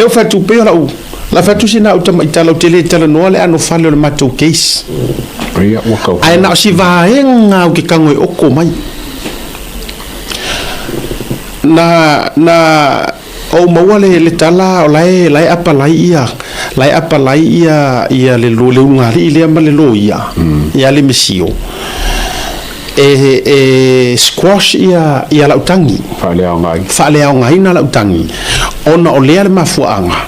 le fa tu pe la fa tu sina o tama itala o tele tala no le ano fale o mato case ai na si va nga o ke kango o ko mai na o mawale le tala o lai apa lai ia le lo le ngari le ma le lo ia le mesio squash ia la utangi fa le ngai na la utangi ona o le mafuanga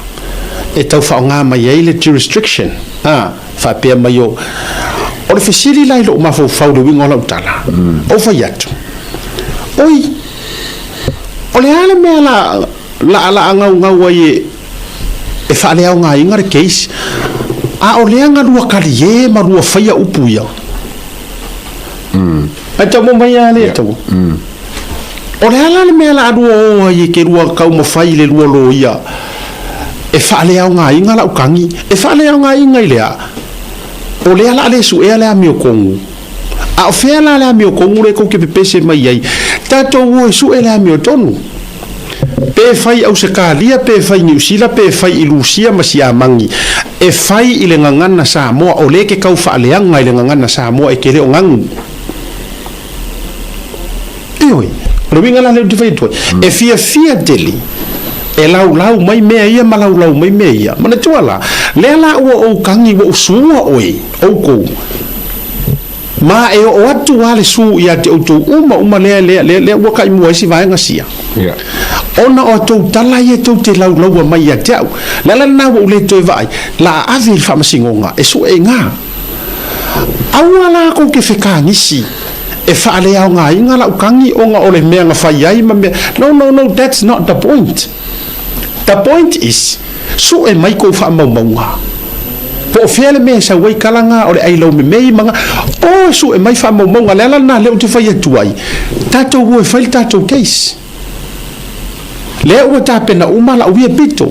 e tau fa nga mai le restriction fa pe mai o le fasili lai lo mafu fa le wingo la utala o fa yatu oi o le ale me la ngau ai e fa le ngai ngar case a o le nga lua kalie ma lua fa ya upuya ata mo mai ale to o le ala me la adu ai ke lua ka mo fa ile lua lo ia e fa le ngai ngala ukangi e fa le ngai ngai le o le ala le su e ala mi o kongu a o fe ala le mi o kongu le ko ke pese mai ai tato wo su e la mi o tonu pe fai au se kalia pe fai New Zealand pe fai i Lucia masia mangi e fai i le ngangana Samoa o le ke kau fa le anga i le ngangana Samoa e ke le o ngangu oi lo winga la le fai to e fia deli e lau mai mea ia ma lau mai mea ia mana tuala le la o kangi o suwa oi o ko ma e o atu ale su ia te auto uma le wa kai mo si vai ngasia ona o to tala ia to te lau mai ia tau la na o le to vai la avi fa masingonga e su e nga awala ko ke feka ngisi e fa ale au nga inga la ukangi o nga ole mea nga fai ai ma no that's not the point. The point is su e mai ko fa maunga po fiele me sa wai kalanga o le ai lo me manga o su e mai fa maunga le na le tu fai tu ai tato wo fai tato case le o ta pena uma la wi pito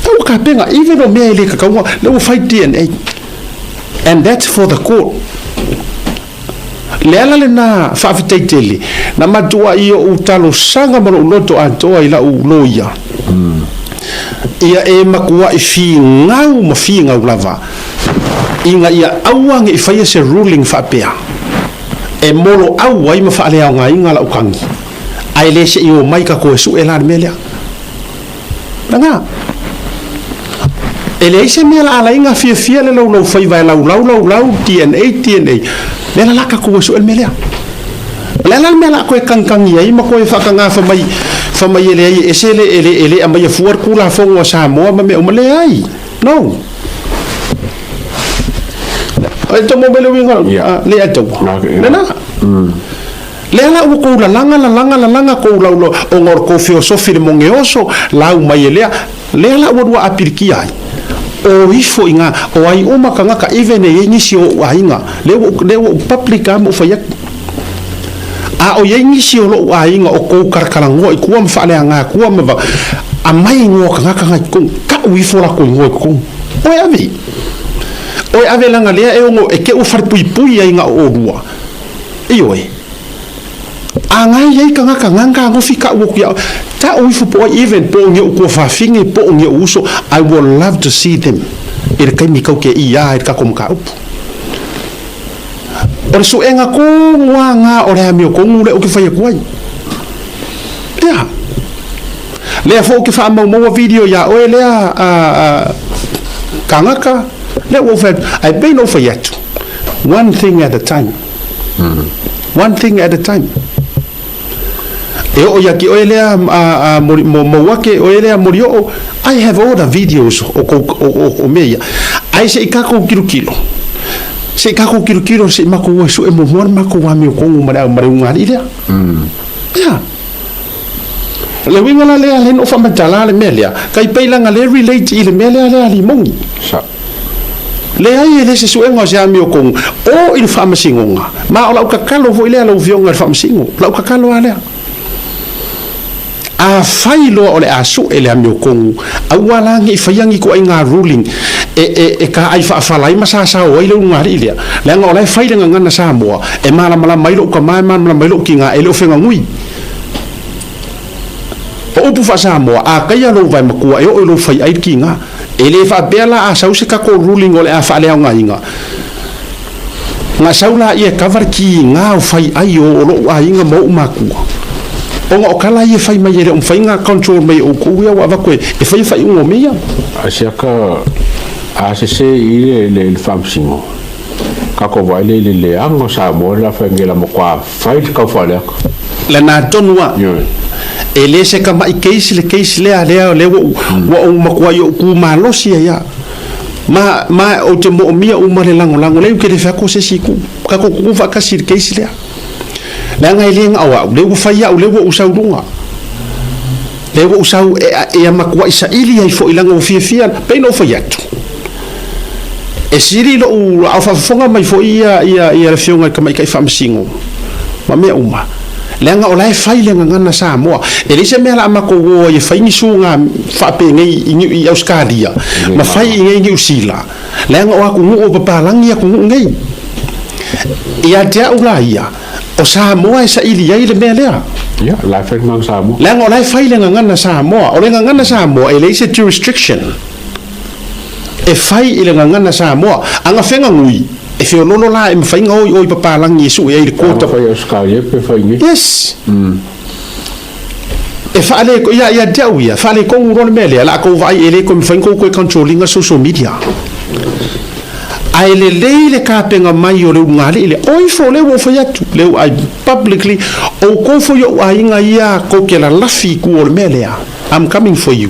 tau ka penga even o me le ka ka le o fai DNA and that's for the court le ala le na fa fitaitele na matua i o talo sanga mo loto antoa i la u loia ia e makua i fi ngau lava inga ia awang i fai se ruling fa pea e molo au ai ma fa le nga inga la ukangi ai le se i o mai ka ko su ela melia nga ele se mela ala inga fia le lo fai vai lau DNA le la ka ko su el melia le la mela ko kang ia ma ko fa kanga fa mai ele esele ele a mai fuar kula fongo sa mo ma me o male ai no ai to mo bele winga le ato na le la u ko la langa ko la o ngor ko filosofi de mongeoso la u mai le la u apirki ai o ifo inga o ai uma kanga ka even e inisi o ainga le publica mo fa yak a o inisi o lo ainga o ko karkarango i kuam fa le anga kuam ba a mai ngo kanga ko ka u ifo la ko ngo ko o ave langa le e ngo e ke u far pui ainga o rua ioi anga ye kanga ngo fika u ku ta o ifo po even po nge ko fa finge po nge uso I would love to see them ir kai mi ko ke ia ir ka kom ka up or su enga ko nga ore mi ko ngule o ke fa ko ai ya le fo ke fa mo video ya o le kanga le wo fa I been over yet one thing at a time e o ya ki o elea mo wake o elea morio I have all the videos o meia ai se ikako kilo se ikako kilo se mako su e mo mako wa mi ko mara ngari ile ya le winga la le len o fa matala le melia kai peila nga le relate ile melia le ali mongi sa le ai le se su e ngosia mi ko o il fa masingonga ma o la ka kalo vo ile la vionga fa masingo la ka kalo ale a failo ole asu ele amio kongu awala ngi fayangi ko inga ruling e ka ai fa falai masa sa o ile ngari ile le nga ole faile nga ngana sa mo e mala mailo ka mala mailo kinga ele ofenga ngui o upu fa Samoa a kaya lo vai makua e o lo fai ai kinga ele fa bela a sausi ka ko ruling ole a fa le nga inga nga saula ia cover ki nga fai ai o lo ai nga mo makua o kala ia fai mai ele fai nga control mai o ku ia wa ko e fai un omia asiaka a se ile famsingo ka ko vai le ango Samoa la fa ngela mo kwa fai ka fa le la na tonua ele se ka mai case le le wa makua yo ku malosi ya ma o te mo mia o mare lango le ke le fa ko se siku ka ko ku fa ka sir case le la ngai le ngawa le u fa ya le u sa lunga le u sa e makua isa ili ai fo ilanga o fia pe no fa ya e siri lo u a fa fonga mai fo ia le fionga ka mai kai fa msingo ma me uma lenga olai fai lenga ngana Samoa ele se mela ma ko wo ye fai ni sunga fa pe ngai i Australia ma fai ngai ni usila lenga o ku o papalangi ku ngai ia te ulaia o Samoa sa ili ia le mela ya la fai mang Samoa lenga olai fai lenga ngana Samoa o lenga ngana Samoa ele se jurisdiction e fai ile ngana Samoa anga fenga ngui e fe lolo la e fai ngoi oi papalangi su e ko ta fai Australia pe fai ni yes e fa ale ko ya dawia fa ale ko ron mele la ko vai ele ko fai ko controlling a social media ai le ka penga mai o le ngale ile oi fo le wo fai atu le ai publicly o ko fo yo ai nga ia ko ke la lafi ku o mele I'm coming for you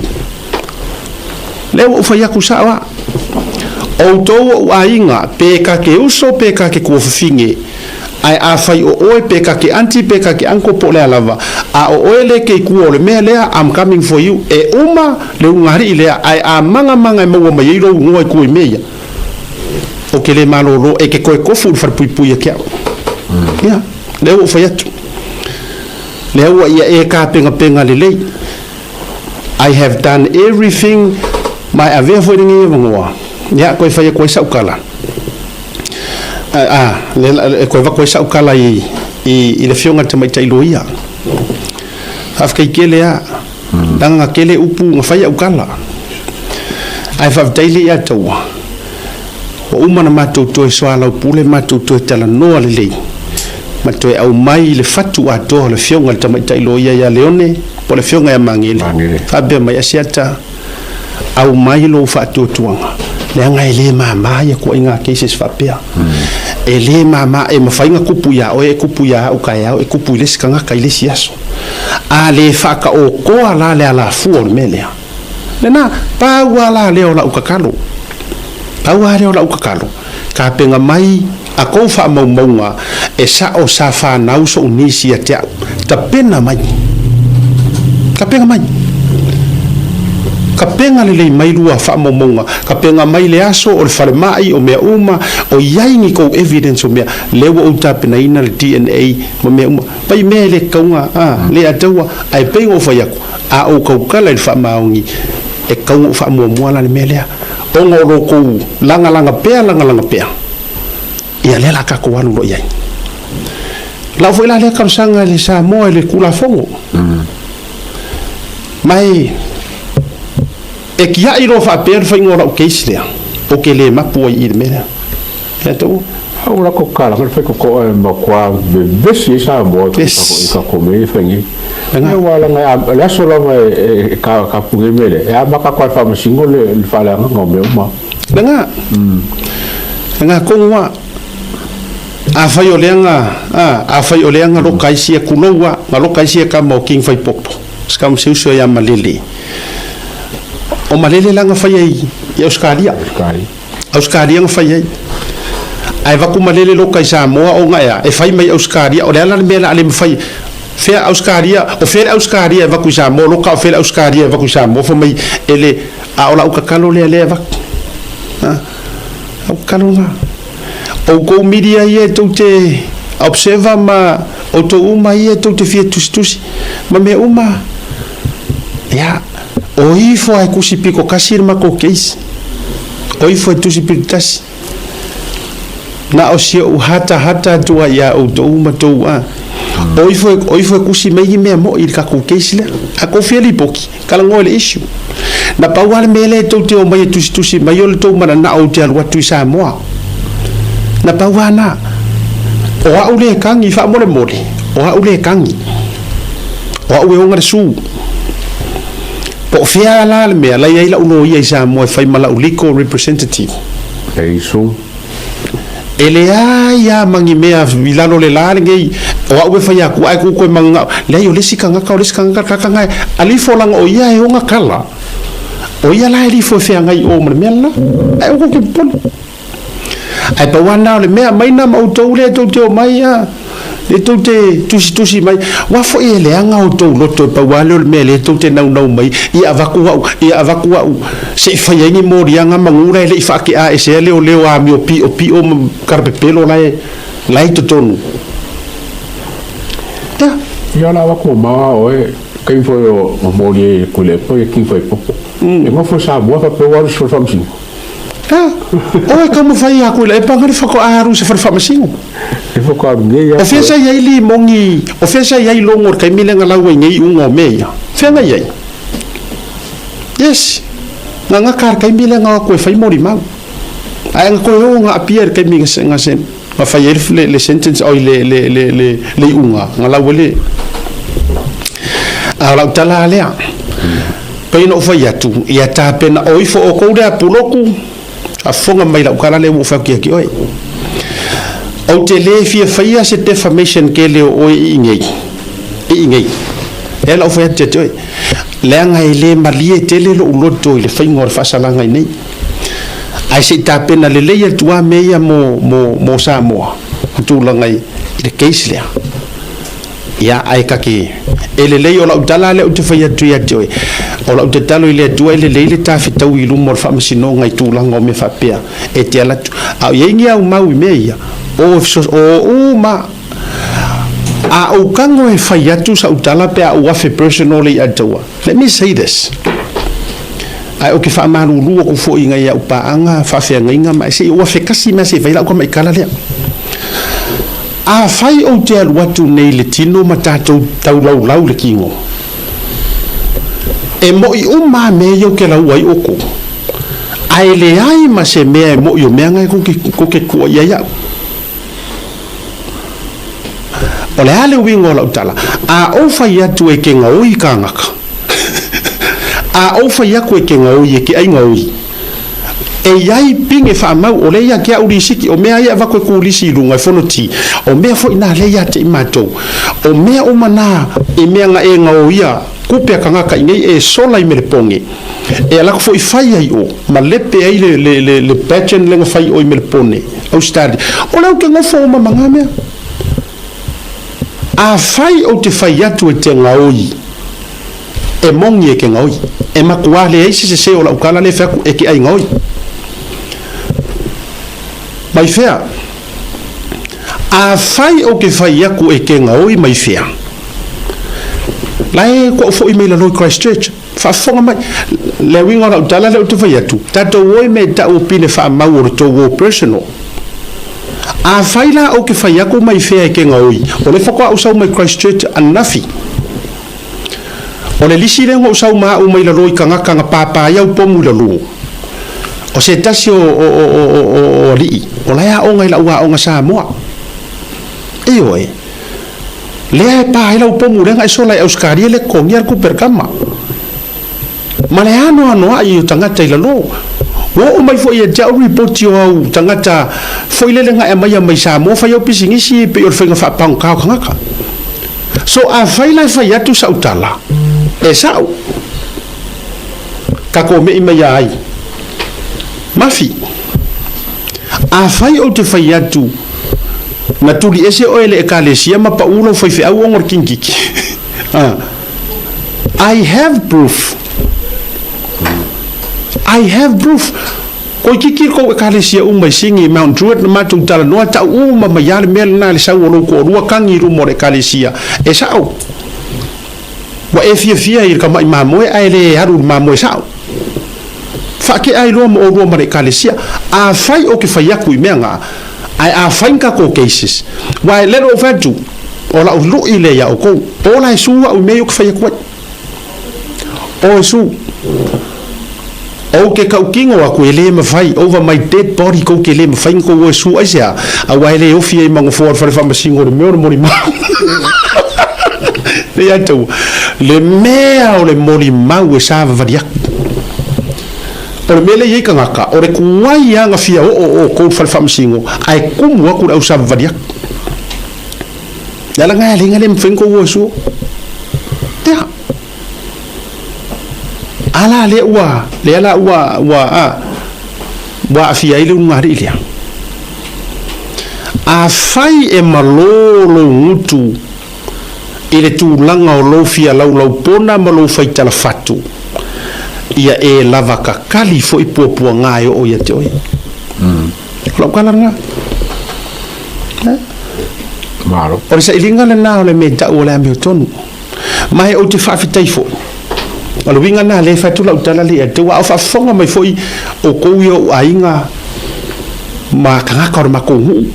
le wo fai ku sawa o tau ainga peka ke uso peka ke kuofinge ai a fai o oe peka ke anti peka ke anko po le lava a o oe ke ku le me le I'm coming for you e uma le ngari ile ai a manga e mo mai ro ngoi ku meia o ke le malolo e ke ko fu far pui ke ya le o fai atu le o ia e ka penga le I have done everything my ave foi ninguém vangwa ya ko fai ko sa ukala le ko va ko sa ukala i le fionga te mai tai loia afka kele ya danga kele upu nga fai ukala ai fa daily ya to o umana mato to swala pule mato to tala no le mato au mai le fatu a to le fionga te mai tai loia ya leone po le fionga ya mangile fa be mai asiata au mai lo fatu tuanga le ngai le mama ya ko inga cases fa pia ele mama e mafainga kupu ya o e kupu ya o kai e kupu le skanga kai le siaso a le fa ka o ko ala le ala fu o melia le na pa wala le ola ukakalo ka penga mai a ko fa maunga e sa o sa fa na uso unisi ya ta pena mai ka penga mai ka penga le mai lua fa momonga ka penga mai le aso o le fale mai o mea uma o yai ni ko evidence o mea lewa o tapena ina le DNA mo mea uma pai mea le kaunga le ataua ai pei o fayaku a o kaukala le fa maongi e kaunga o fa muamua le mea lea o ngoro kou langa pea ia le la kako anu lo iai la foi la le kamsanga le Samoa le kula fongo mai e kia iro fa per fa ngora o keisle o ke le mapu i mena e to ora ko kala fa ko ma kwa be si sa mo ka ko me fa ngi nga wala nga la solo ka pu mele e ma ka kwa fa mo singole le fa la ngome ma nga ko wa a fa yo lenga lo kaisia kulowa ma lo kaisia ka mo king fai popo skam se uso ya malele o malele langa fai ai Australia nga fai ai va ku malele lo kai Samoa o nga e fai mai Australia o la mela ale fai fe Australia va ku Samoa lo ka fe Australia va ku Samoa fo mai ele a ola ka kalo le va o kalo nga o ko media ye to te observa ma o to uma ye to te fie tusi ma me uma ya o ifo ai kusi piko kasir ma ko case o ifo tusi pitas na o si o hata tua ya o to uma to oi foi kusi mai me mo il ka ku case le a ko feli poki kala ngole issue na pawal mele to te o mai tusi mai o to mana na o te alwa tu sa mo na pawana o a ule kangi fa mo le mole o a ule kangi o a ue onga su po fia la me la ia la uno ia sa mo fai mala uliko representative e isu ele ya mangi mea vilano le la ngai o ue fai aku ai ku ko manga le yo le sikanga ka le sikanga ka ngai ali fo lang o ia e onga kala o ia la li fo fia ngai o mela ai o ko pon ai pa wana le mea mai na mo to le to te mai ya le to te tusi mai wa fo ele anga o to lo to pa wale le mele to te nau mai ia avaku se fai ngi mori anga mangura le fa ki a ese le o a mi o pi o karpe pelo lai to tonu ta ia la wa ko ma o e kai fo o mori ko le po e ki fo popo e mo fo sa bo fa pe wa so fa msi o como fai a coisa é para ele foco a russa for famasinho e foco a ngeia ofensa ia ili mongi ofensa ia longo kai milenga la ngai ungo meia fenga ia yes nga kar kai milenga ko fai mori mau ai nga ko nga appear kai mi nga sen ma fai le sentence o le unga nga la wele ala tala lea pe no fai atu ia ta pena o ifo o ko de puloku a fonga mai la ukala le mo fa ki oi o te le fia faia se defamation ke le o ingei ela o fa te oi le nga ile malie te le lo loto le fai ngor fa sala ngai nei ai se ta pena le le tua meia mo sa mo tu la ngai le case le ya ai ka ki ele le o la utala le o te faia tu ya oi o la te talo ile tu ile le ta fitau i lu mor fa masino ngai tu la ngome fa pea e te ala a yengi au mau meia o ma a o kango e fai atu sa utala pe a wafe personally atua let me say this ai o ke fa maru lu ko fo inga ya upa anga fa fe ngai ma se o wafe kasi ma se vai la ko mai kala le a fai o te alu atu nei le tino matatou tau lau le kingo e mo i uma me yo ke la uai oko ai le ai ma se me mo yo me ngai ko ke ko ya o le ale wingo la utala a o fai atu e ke ngoi kangaka a o fai aku e ke ngoi e ke ai ngoi e yai pinge fa mau o le ya ke uri siki o me ai va ko kulisi lunga fonoti o me fo ina le ya te mato o me o mana e me nga e ngoia kupia kangaka ngai e sola i me ponge e ala ko foi fai ai o ma lepe ai le pattern le fai o i me pone o stadi o la ke ngofo ma mangame a fai o te fai atu e te ngaoi e mongi e ke ngaoi e makua le eisi se o la ukala le faku e ke ai ngaoi mai fea a fai o ke fai aku e ke ngaoi mai fea lai ko fo email lo Christchurch fa fonga mai le winga la utala le utu fai atu tato woi me ta opine fa mau to wo personal a fai la o ke fai aku mai fea e ke ngaoi o le foko au sau mai Christchurch anafi o le lisi le ngo sau ma o mai la roi kanga papa ya upomu la lu o se tasi o li o la ya o ngai la ua o nga sa moa e oi le pa ila upomu le ngai so la euskari le kongiar ku perkama male ano ai tangata ila lo o mai fo ia ja report yo au tangata fo ile le ngai mai sa mo fa yo pisingisi pe yo fenga fa pang ka kanga so a faila fa ya tu sa utala e sa ka ko me mai ai mafi a fai o te fai atu na tuli ese o ele ekalesia ma pa ulo fai fe au ngor kinkiki I have proof ko kiki ko ekalesia umai singi Mount Druitt na matu tala noa ta uma mayale mel na le sau ko rua kangi ru mo ekalesia e sa wa e fia ir ka mai mamoe ai le haru mamoe sa fa ke ai lo mo ma ekalesia a fai o ke fai aku i menga ai a fai ka ko cases why let over to ola ulu ile ya ko ola su wa me yok fa yakwa o su o ke ka kingo wa ko ele ma fai over my dead body ko ke le ma fai ko o su asia a wa ele o fi ma for fa ma singo de me mori ma le ato le mea o le mori ma we sa va dia o le mele ye ka ngaka o le kuai ya nga fia o ko fa ma singo ai kum wa ku au sa va dia la nga le ngale mfengo o su te ala le wa le ala wa fia ile ngari ile a fai e malolo ngutu ile tu langa o lo fia lau pona malo fai tala fatu ia e lava ka kali fo ipuapua ngai o ia te oi lo kala nga Maro. O sa ilinga le na o le me ta o le amio tonu mai o te whaafitai fo o le winga na le fatu lau tala le te wa o whafonga mai foi o koui o ainga ma kangaka o makongu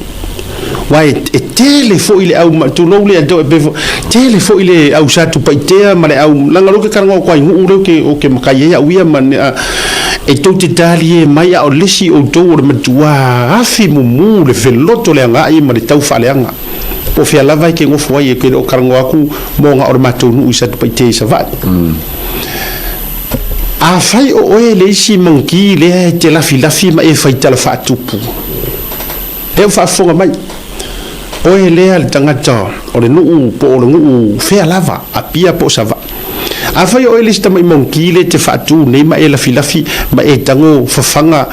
wai e tele fo ile au tu lo le ado be tele fo ile au sa tu paitea ma le au langa lo ke karanga o kwai ngu o ke makai ya uia man e to te dali mai o lesi o to o matua afi mumu le veloto le nga i ma le tau faleanga po fia lava ke ngofu ai ke o karanga aku mo nga o matou nu sa tu paitea sa va a fai o e le si manki le te la filafi ma e fai tala fa tupu e fa fonga mai o e lea le tangata o le nuu po o le nuu fea lava a pia po sava a fai o e le stama i monki le te whaatu nei ma e la filafi ma e tango fafanga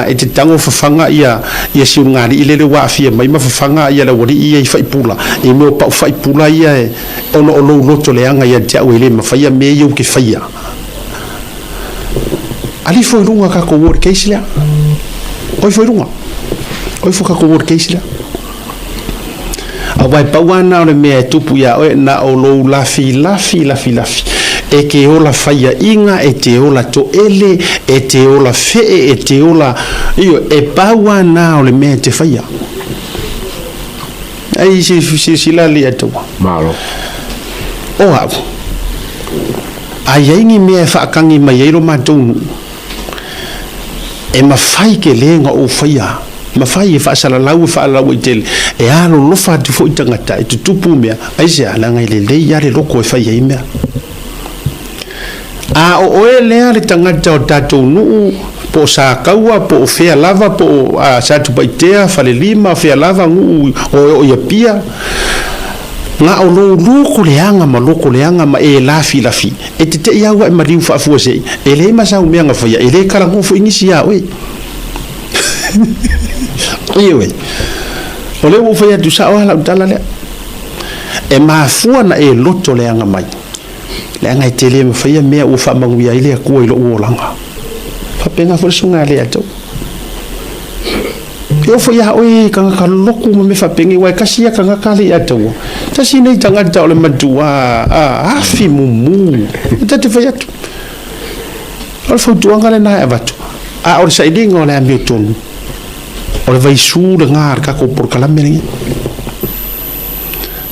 e te tango fafanga ia siungari i le wafia mai ma fafanga ia la wari ia i whaipula e meo pau whaipula ia e ono o lou loto leanga ia te au e le ma whaia me iau ke whaia ali foi runga ka ko wor case lea oi foi runga oi foi ka ko wor case lea a vai pauana o le mea tupu ia oe na o lou lafi e ke ola faia inga e te ola to ele e te ola fee e te ola io e pauana o le mea te faia ai si la li ato Malo. o au ai aingi mea whaakangi mai eiro matonu e mawhai ke lenga o faia mafai e faasala lau i tele e alo lofa tu fo itangata e tutupu mea ai se alanga i le ia le loko e fai ai mea a o oe lea le tangata o tatou nuu po sa kaua po o fea lava po a sa tupaitea fale lima fea lava ngu o ia pia nga o loko leanga ma e lafi e te iaua e mariu faafua sei e le masau mea nga faia e le kalango fo ingisi ia oe iwe o le wo fai tu sa o la utala le e mafua na e loto le anga mai le anga te le fai me o fa mangu ia ile ko i lo o langa fa penga fo sunga le ato yo fo ya oi ka loku me fa pengi wa kasia ka ka le ato ta sine tanga ta le madua afi mumu ta te fai ato al fo tuanga le na avatu a o sa idingo le ambiton o le vai su le ngar ka ko por kala meri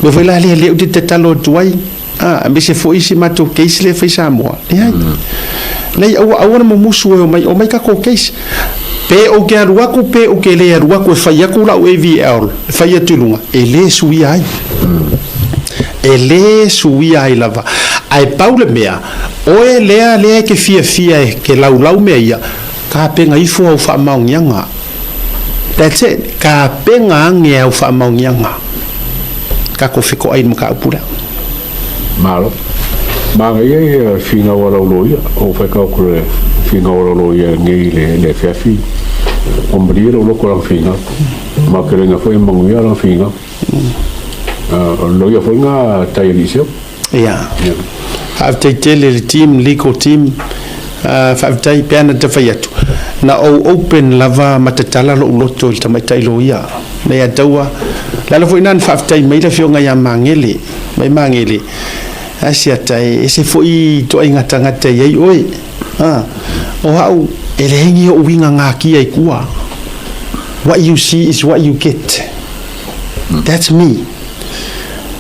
me foi la le o te talo tuai me se foi si mato case le foi sa mo le o mo musu o mai ka ko case pe o ke arua ko pe o ke le arua ko fai ku la EVL fai tulunga e le sui ai lava ai paule mea o e le ke fia ke lau mea ia ka penga ifo o fa maunga that's it ka penga nge au fa maunga ka ko fiko ai mo ka pura Malo. Ma ia finga wala loia o fa ka ko finga wala loia ngi le fafi o mbriro lo ko finga ma ke nga foi manguia la finga loia foi nga tailisio yeah have taken the team legal team fa tai piana te faiatu na o open lava matatala lo loto il tamaita iloia na ya taua la lo foi nan fa tai mai la fionga ya mangele asia tai ese foi to inga tanga te ye oi o hau elengi o winga ngaki ai kua what you see is what you get that's me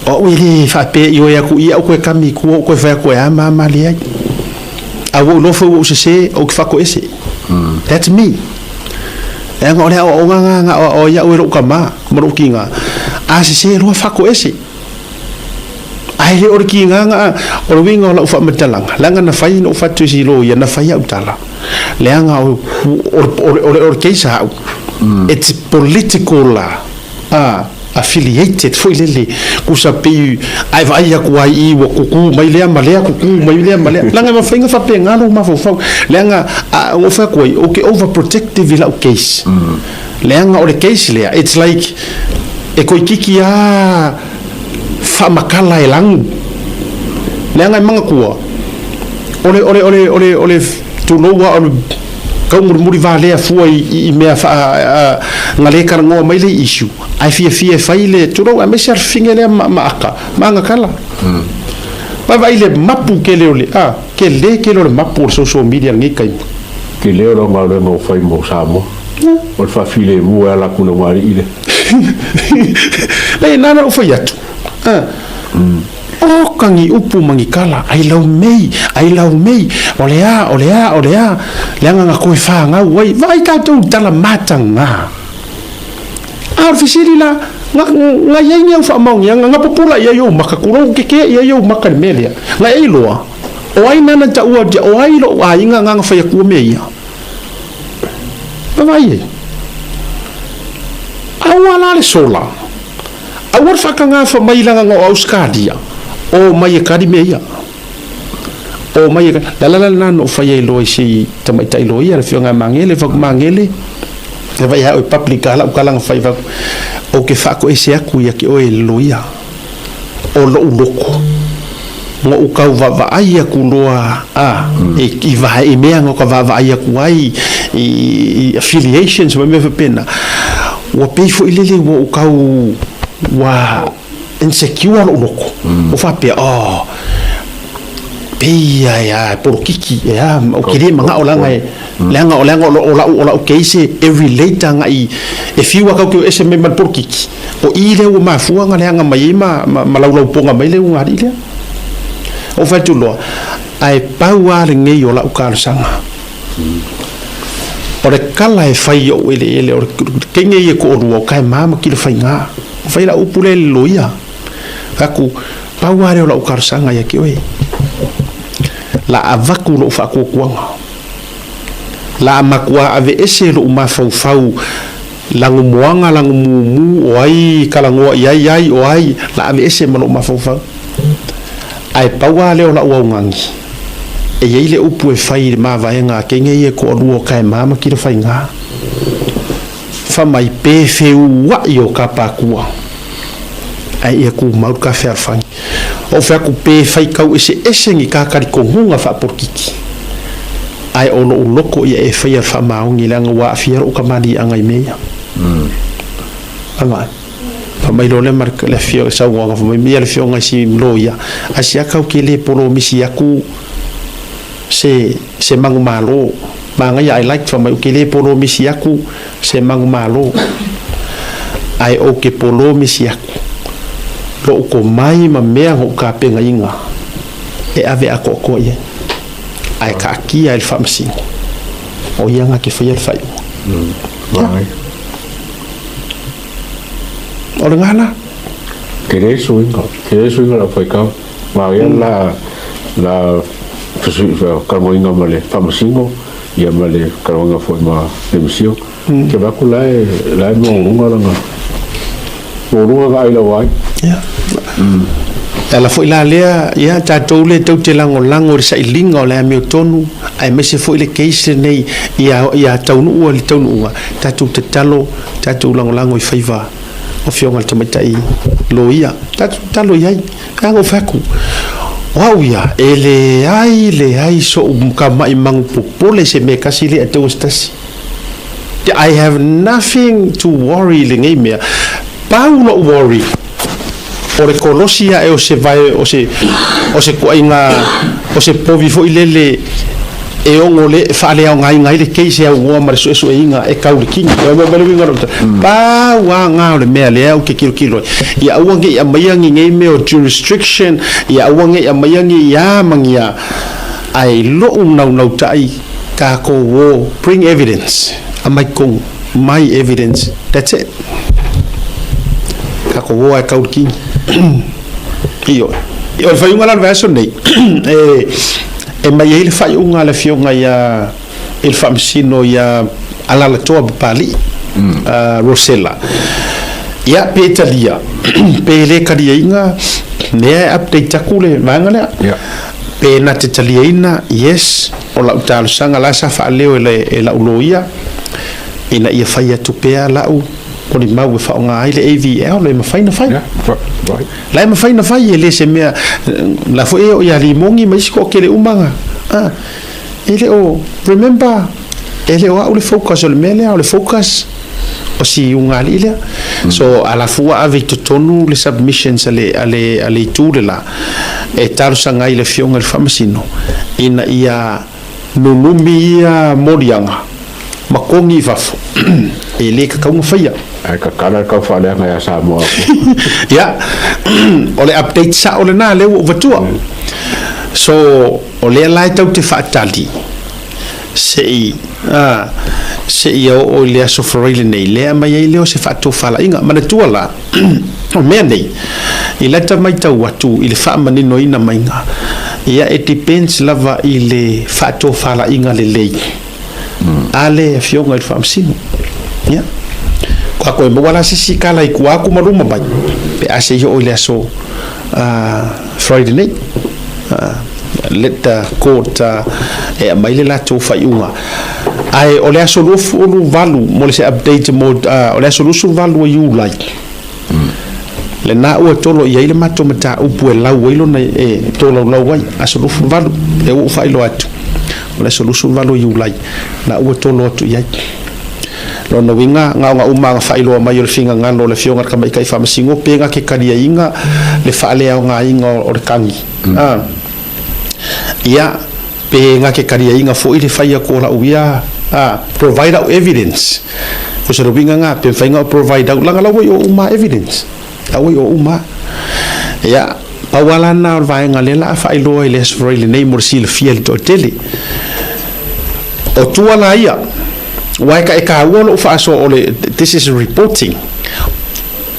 o ile fa pe yo ya ku ia ko kami ku ko fa ko ya mama le ai a wo lo fo se o fa ko ese that's me e ngore o nga o ya o ro kama mo kinga a se lo fa ko ese ai le o kinga o winga la fa matalang langa na fai no fa tu si lo ya na fai utala le nga o keisa it's political affiliated foi lele ku sapi ai vai ya ku ai wo ku mai le malea ku mai le malea langa ma finga fa pe ngalo ma fo langa o fa ku okay overprotective la case langa o le case le it's like e ko kiki fa makala e lang langa manga ku ole tu no wa kau muri vale a fua I mea ngale karangoa mai le issue ai fia fai le turo a mesar fingele maaka manga kala vai le mapu ke le ole ke le mapu social media ngi kai ke le ro ma le no fai mo samo o fa file mu ala kuna wari ile le nana o fai atu o kangi upu mangi kala ai lau mei olea leanga nga koe wha ngau vai tātou tala matanga fisiri la nga iei ngiau wha maungi nga popula ia iau maka kurou keke ia iau maka ni melea nga ei loa o ai nana ta ua dia o ai lo ai nga whai akua mea ia vai ei aua la le sola aua whakanga wha mailanga nga o auskadia o mai kadi meia o mai la no fai lo si tamai tai lo ia fio nga mangele fa mangele e vai ha o publica la kala fai va o ke fa ko ese aku ia ke o lo ia o lo loko ngo u ka va ai aku loa e ki va e mea ngo ka va ai aku ai affiliations me pena o pe fo ile wo u ka wa insecure o loko o fa pe peia ya por kiki ya o kiri manga o langa o la o keise every late nga I e fiwa ka ko ese me mal por kiki o ile o mafua nga langa mai ma lau ponga mai le nga ile o fa tu lo ai paua le ngai o la o ka sanga o le kala e fai o ele o kenge ye ko o kai mama ki le fai nga fai la upule loia aku pauare o la ukarsanga ya ki oi la avaku lo fa ko kuanga la makua ave ese lo ma fau langu muanga langu mumu o ai kalango ai o ai la ave ese malo ma fau ai pauare o la uangi e ile upu e fai ma vaenga kenge ye ko o kai mama ki le fai nga fa mai pe feu wa yo kapakua ai ku mau ka fer fang o fa ku pe fai kau ese ngi ka kari ko hunga fa por kiki ai ono loko ia e fai fa mau ngi langa wa fier o kamali angai meia ama fa mai lo le marka le fio sa wa fa mai le fio ngai si loia asia ka ke le polo misi aku se mangu malo manga ya I like fa mai ke le polo misi aku se mangu malo ai o ke polo misi aku lo ko mai ma mea ho ka penga inga e ave ako ko ye ai ka ki ai famsi o yanga ke fai fai vai o ngana ke suinga la fai ka ma ya la ka mo inga male famsingo ia male ka nga foi ma demisio ke ba ku la mo nga nga o ai la wai ela foi la lea ia tatou le tau te lango sa ilinga o le ame tonu ai mese foi le case nei ia taunu o le taunu ua tatou te talo tatou lango I faiva o fionga te mai lo ia tatou talo iai kango faku wow ia ele ai so ka mai mangu popole se me kasi le atau stasi I have nothing to worry le ngai mea paulo worry o le kolosia e o se vai o se ko inga o se povi fo ilele e ongo le fale au ngai le keisi au ngua mare so inga e kau le king e le winga pa wa nga le me le au ke kilo ia uange ia mayangi ngai me o jurisdiction ia uange ia mayangi ia mangia ai lo nau tai ka ko wo bring evidence amai kong my evidence that's it ka ko wo ai kau king io fai unha la verso nei e mai ele fai unha la fionga ia il famsino ia ala la toa pali Rosella ia petalia pele kadia inga ne update takule mangale pe na tetalia ina yes o la utalo sanga la sa fa leo e la uloia ina ia fai atupea la u ko ni mau fa nga ile AVL le mafaina fai la mafaina fai ele se mea la fo e ya limongi mais ko kele umanga ele o remember ele o le focus o le mele o le focus o si unga ile so ala fua ave tonu le submissions ale tudela e taru sanga ile fionga le famasino ina ia nunumi ia morianga makongi vafo ele ka kaunga faia ai ka kala ka fale nga ya Samoa ya ole update sa ole na le vatua so ole lai tau te fatali sei o le so froile nei le mai le o se fatu fala inga mana tua la o me nei i leta mai tau watu i le fa manino ina mainga ia it depends lava i le fatu fala inga le lei ale fionga il famsino ya ko mo wala si kala i ku maruma bai pe ase yo le so Friday night let the court e mai le la to fa iunga ai o le aso lu valu mo le se update mo o le aso lu valu you like le na o tolo ia ile mato mata upu e lau ilo na e tolo lau wai aso lu valu e u fa ilo atu o le aso lu valu you like na o tolo atu ia lo no winga nga uma fa ilo mai o finga ngalo le fionga ka mai kai fa masingo penga ke kadia inga le fa le nga inga o le kangi ia penga ke kadia inga fo ile fa ia ko la uia provide out evidence ko se winga nga pe fa nga provide out langa la o uma evidence la o uma ia pawala na vai nga le la fa ilo ile sfroile nei morsil fiel to tele o tua la ia wai ka eka wolo fa so ole this is reporting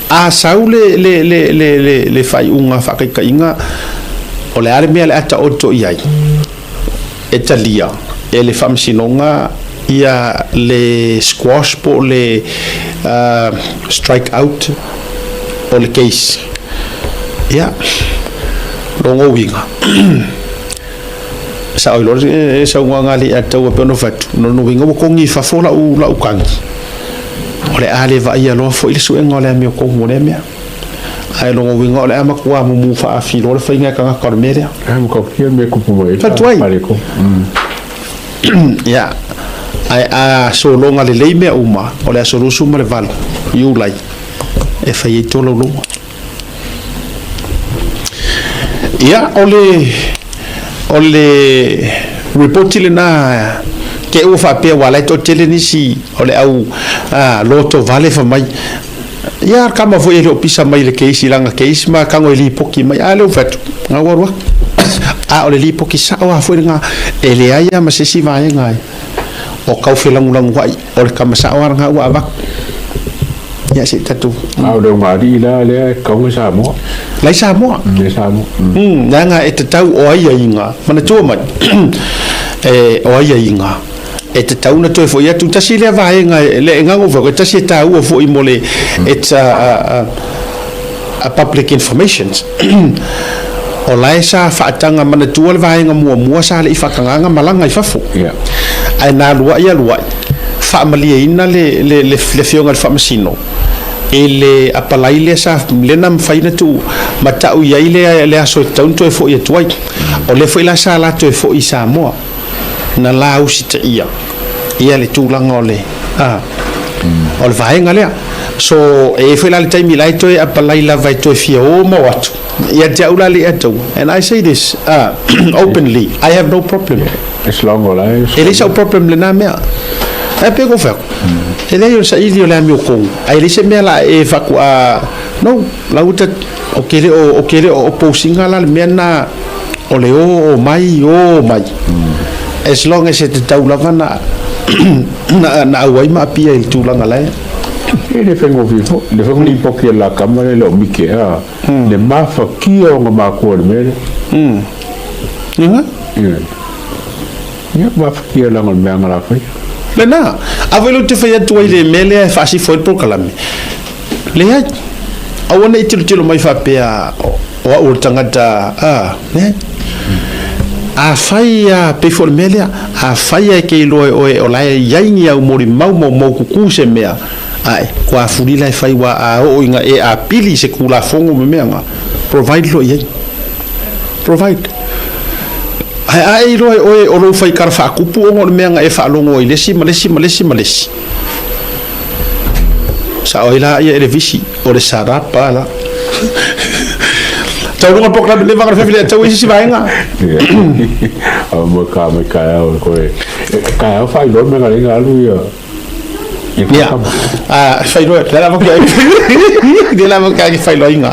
a saule le fai unga fa ka inga ole ale me ale ata oto iai etalia ele famsinonga ia le squash po le strike out ole case ia longo winga sa oi sa nga li ata o peno fatu no winga ko ngi fa fola u la ukangi ole ale va ia lo fo ile su engole me ko mo le me ai lo winga ole ama kwa mu fa afi lo fa inga ka ka me le am ko ki me ko mo e pare ko ya ai so lo nga le me uma ole so lu su mo le val you like e fa ye to lo ya ole reportile na ke o fa pe wala to tele ni si ole au loto vale fa mai ya kama foi ele opisa mai le case langa case ma kango li poki mai ale o fatu nga warwa ole li poki sa o foi nga ele aya ma se si vai ngai o kau felang ulang wai ole kama sa war nga wa bak ya se tatu le ngari la le kau sa mo lai sa mo nga e tau o ai inga mana tu mai o ai inga e tau na to fo ya tu tasi le vai nga le nga go fo tasi tau fo i mole it's a public information o lai sa fa tanga mana tu le vai nga mo sa le fa kanga malanga i fa fo ai na lua ya lua fa malia ina le fionga fa masino ele apalai le sa le nam faina tu mata u ia le aso tonto e fo ia tuai o le fo ila sa la to e fo i Samoa na la usita ia le tulanga ole o le vaenga lea so e fo ila le taimi lai to e apalai la vai to e fia o mo watu ia te aula le ato and I say this openly I have no problem es long ola ele sa problem le na mea e pe ko fa ele yo sa ili le mi ko ai le se me la e fa ku a no la uta o kele o posinga la me na o le o mai as long as it taulanga na wai ma pia il tulanga la ele fengo vivo le fengo ni poke la kamera le mike a le ma fa kio ma ko me ma fa kio la me ngala fa lena avelo te fa tu ile mele fa si foi por kalame le ya awona itilo mai fa pe a o tangata ne a faia pe formelia a faia ke lo o la yaingi au mori mau ku se mea ai kwa fulila fai wa a o inga e a pili se kula fongo me mea provide lo ye provide ai lo o lo fai kar fa kupu o mea e fa longo ile si malesi sa oila ia ele visi o le sarapa la tau nga pokla le vanga fefile tau isi vaenga mo ka o ko ka fa lo me nga lu ya fai lo la mo ka fai lo inga